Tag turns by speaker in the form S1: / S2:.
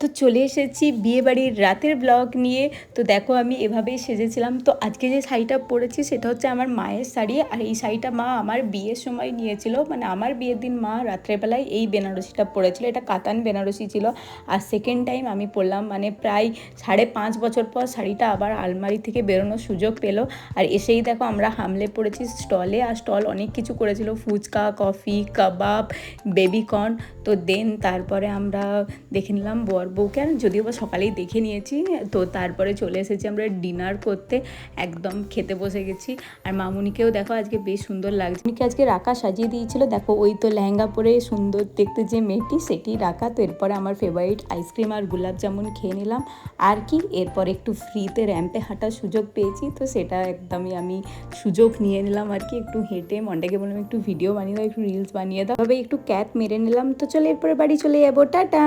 S1: তো চলে এসেছি বিয়েবাড়ির রাতের ব্লগ নিয়ে। তো দেখো আমি এভাবেই সেজেছিলাম। তো আজকে যে শাড়িটা পরেছি সেটা হচ্ছে আমার মায়ের শাড়ি, আর এই শাড়িটা মা আমার বিয়ের সময় নিয়েছিল, মানে আমার বিয়ের দিন মা রাত্রেবেলায় এই বেনারসিটা পরেছিল। এটা কাতান বেনারসি ছিল। আর সেকেন্ড টাইম আমি পরলাম, মানে প্রায় 5.5 বছর পর শাড়িটা আবার আলমারি থেকে বেরোনোর সুযোগ পেলো। আর এসেই দেখো আমরা হামলে পড়েছি স্টলে, আর স্টল অনেক কিছু করেছিল, ফুচকা, কফি, কাবাব, বেবিকর্ন। তো দেন তারপরে আমরা দেখে নিলাম বউকে, আর যদিও বা সকালেই দেখে নিয়েছি। তো তারপরে চলে এসেছি আমরা ডিনার করতে, একদম খেতে বসে গেছি। আর মামুনিকেও দেখো আজকে বেশ সুন্দর লাগছে, উনিকে আজকে রাকা সাজিয়ে দিয়েছিল। দেখো ওই তো লেহেঙ্গা পরে সুন্দর দেখতে যে মেয়েটি, সেটি রাকা। তো এরপরে আমার ফেভারিট আইসক্রিম আর গোলাপ জামুন খেয়ে নিলাম। আর কি এরপর একটু ফ্রিতে র্যাম্পে হাঁটার সুযোগ পেয়েছি, তো সেটা একদমই আমি সুযোগ নিয়ে নিলাম আর কি। একটু হেঁটে মনটাকে বললাম একটু ভিডিও বানিয়ে দাও, একটু রিলস বানিয়ে দাও, তবে একটু ক্যাপ মেরে নিলাম। তো চলে এরপরে বাড়ি চলে যাবো, টাটা।